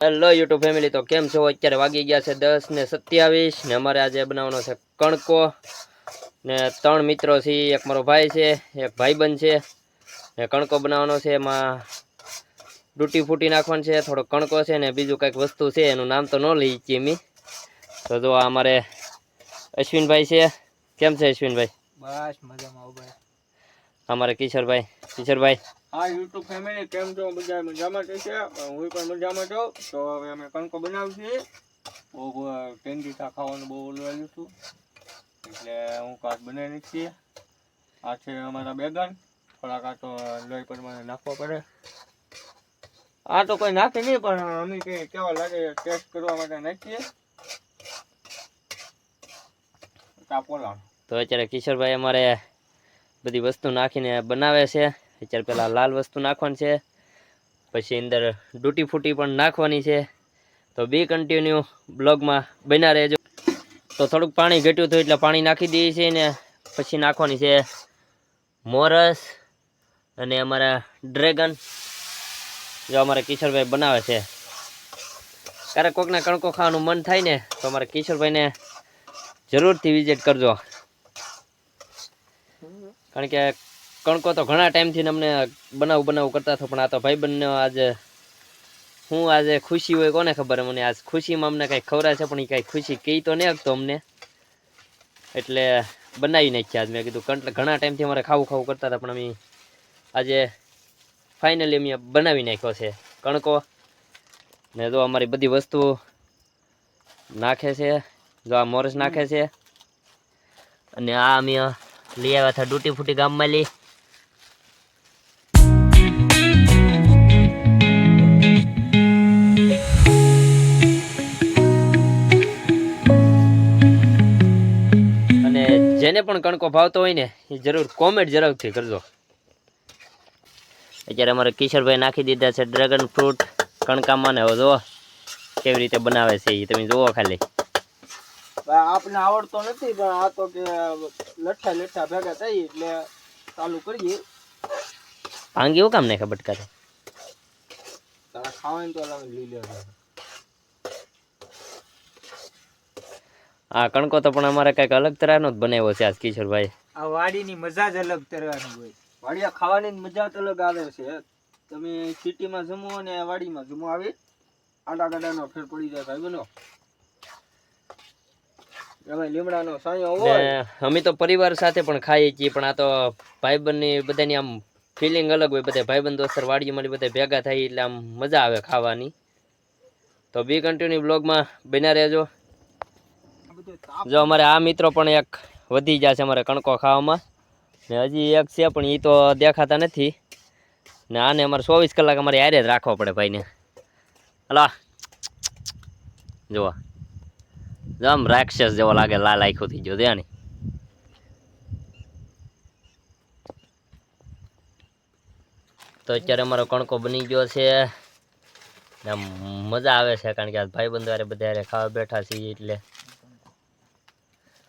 Hello YouTube family, તો કેમ છો? અત્યારે વાગી ગયા છે 10:27 ને અમારે આજે બનાવવાનો છે કણકો ને 3 મિત્રો છે. એક મારો ભાઈ છે, એક ભાઈબંધ છે ને કણકો બનાવવાનો છે. એમાં ડૂટી ફૂટી નાખવાનું છે, થોડો કણકો છે ને બીજું કંઈક વસ્તુ છે, એનું નામ તો ન લઈ છીએ મી. તો જો અમારે અશ્વિનભાઈ છે. કેમ છે અશ્વિનભાઈ? બસ મજામાં હો ભાઈ. અમારે કિશોરભાઈ. હા યુટ્યુબ ફેમિલી, કેમ છો? બધા મજામાં છે? હું પણ મજામાં છું. તો હવે અમે કણકો બનાવીએ. બહુ ટેન્ડી ખાવાનું બહુ ઓલવાયું છું, એટલે હું કાચ બનાવી છીએ. આ છે અમારા બેગન, થોડાક આ તો લોહી પ્રમાણે નાખવા પડે. આ તો કોઈ નાખે નહીં, પણ અમે કંઈ કેવા લાગે ટેસ્ટ કરવા માટે નાખીએ. તો અત્યારે કિશોરભાઈ અમારે બધી વસ્તુ નાખીને બનાવે છે. અત્યારે પેલા લાલ વસ્તુ નાખવાની છે, પછી અંદર ડૂટી ફૂટી પણ નાખવાની છે. તો બી કન્ટિન્યુ બ્લોગમાં બન્યા રહેજો. તો થોડુંક પાણી ઘટ્યું હતું એટલે પાણી નાખી દઈએ છીએ ને પછી નાખવાની છે મોરસ અને અમારા ડ્રેગન. જો અમારે કિશોરભાઈ બનાવે છે. ક્યારેક કોકના કણકો ખાવાનું મન થાય ને તો અમારે કિશોરભાઈને જરૂરથી વિઝિટ કરજો, કારણ કે કણકો તો ઘણા ટાઈમથી અમને બનાવું કરતા હતો, પણ આ તો ભાઈબંધને આજે ખુશી હોય કોને ખબર. મને આજ ખુશીમાં અમને કંઈક ખવડાવે છે, પણ એ કંઈ ખુશી કહી તો નહીં આપતો અમને, એટલે બનાવી નાખ્યા. આજ મેં કીધું ઘણા ટાઈમથી અમારે ખાવું કરતા હતા, પણ અમે આજે ફાઇનલી અમે બનાવી નાખ્યો છે કણકો. ને જો અમારી બધી વસ્તુ નાખે છે. જો આ મોરસ નાખે છે, અને આ અમે લઈ આવ્યા હતા ડૂટી ફૂટી ગામમાં લઈ. અને જેને પણ કણકો ભાવતો હોય ને એ જરૂર કોમેન્ટ જરૂરથી કરજો. અત્યારે અમારે કિશોરભાઈ નાખી દીધા છે ડ્રેગન ફ્રૂટ કણકામાં, ને હવે જુઓ કેવી રીતે બનાવે છે એ તમે જુઓ ખાલી. આપને આવડતો નથી, પણ આ તો કે લઠ્ઠા ભેગા થઈ એટલે ચાલુ કરીએ. ભાંગી એવું કામ નહીં ખબર કરે તારા ખાવાની તો લઈ લેવા. આ કણકો તો પણ અમારે કઈક અલગ તરહનો જ બનાવ્યો છે આજ કિશોરભાઈ. આ વાડીની મજા જ અલગ તરવાની હોય. વાડિયા ખાવાની મજા જ અલગ આવે છે. તમે સિટીમાં જમો અને વાડીમાં જમો આવી આડા ગાડાનો ફેર પડી જાય ભાઈ બનો. લીમડાનો સાયો હોય. અમે તો પરિવાર સાથે પણ ખાઈએ છીએ, પણ આ તો ભાઈબંધની બધાની આમ ફિલિંગ અલગ હોય. બધા ભાઈબંધ દોસ્તર વાડીમાં બધા ભેગા થાય એટલે આમ મજા આવે ખાવાની. તો બી કન્ટિન્યુ બ્લોગમાં બન્યા રહેજો. જો અમારે આ મિત્રો પણ એક વધી ગયા છે અમારે કણકો ખાવામાં, ને હજી એક છે પણ એ તો દેખાતા નથી. ને આને અમારે 24 કલાક અમારે યારે જ રાખવા પડે ભાઈને. હલો જુઓ, આમ રાક્ષસ જેવો લાગે, લાલ આખો થઈ ગયો ત્યાં. તો અત્યારે અમારો કણકો બની ગયો છે. મજા આવે છે, કારણ કે આ ભાઈબંધો બધા ખાવા બેઠા છીએ એટલે.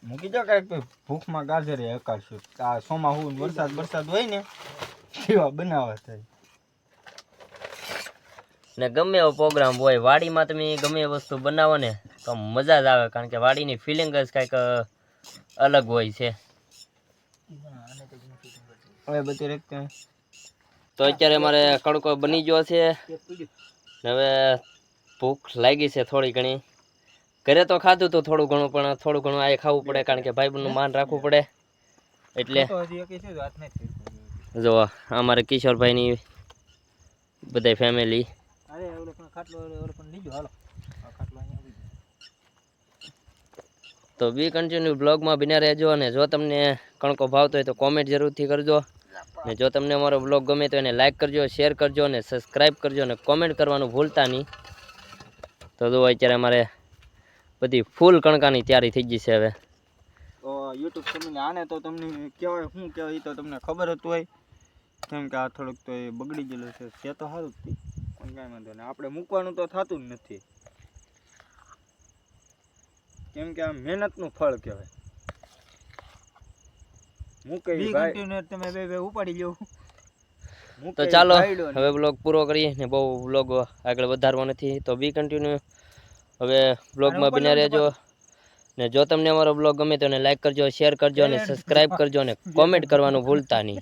મૂકી દો કઈક ભૂખમાં ગાજરે હકાશું. આ સોમાં હું વરસાદ હોય ને એવા બનાવવા થાય. ને ગમે એવો પ્રોગ્રામ હોય વાડીમાં તમે ગમે એ વસ્તુ બનાવો ને તો મજા જ આવે, કારણ કે વાડીની ફિલિંગ જ કંઈક અલગ હોય છે. તો અત્યારે અમારે કણકો બની ગયો છે. હવે ભૂખ લાગી છે થોડી ઘણી. ઘરે તો ખાધું હતું થોડું ઘણું, પણ થોડું ઘણું આ ખાવું પડે, કારણ કે ભાઈબંધનું માન રાખવું પડે. એટલે જો અમારે કિશોરભાઈની બધા ફેમિલી. તો બી કન્ટિન્યુ બ્લોગમાં બન્યા રહેજો. અને જો તમને કણકો ભાવતો હોય તો કોમેન્ટ જરૂરથી કરજો. ને જો તમને અમારો બ્લોગ ગમે તો એને લાઈક કરજો, શેર કરજો અને સબસ્ક્રાઈબ કરજો, અને કોમેન્ટ કરવાનું ભૂલતા નહીં. તો જો અત્યારે અમારે બધી ફૂલ કણકાની તૈયારી થઈ ગઈ છે. હવે તો યુટ્યુબ ફેમિલી, આને તો તમને કહેવાય શું કહેવાય એ તો તમને ખબર જ હોય, કેમ કે આ થોડુંક તો એ બગડી ગયેલું છે તો સારું જ પણ કાંઈ વાંધો નહીં. આપણે મૂકવાનું તો થતું જ નથી, કેમ કે આ મહેનતનું ફળ કહેવાય. મૂકે ભાઈ તમે બે ઉપાડી લો. તો ચાલો હવે બ્લોગ પૂરો કરીએ ને બહુ બ્લોગ આગળ વધારવો નથી તો બી કન્ટિન્યુ હવે બ્લોગમાં બન્યા રહેજો ને જો તમને અમારો બ્લોગ ગમે તો એને લાઈક કરજો શેર કરજો અને સબસ્ક્રાઇબ કરજો અને કોમેન્ટ કરવાનું ભૂલતા નહીં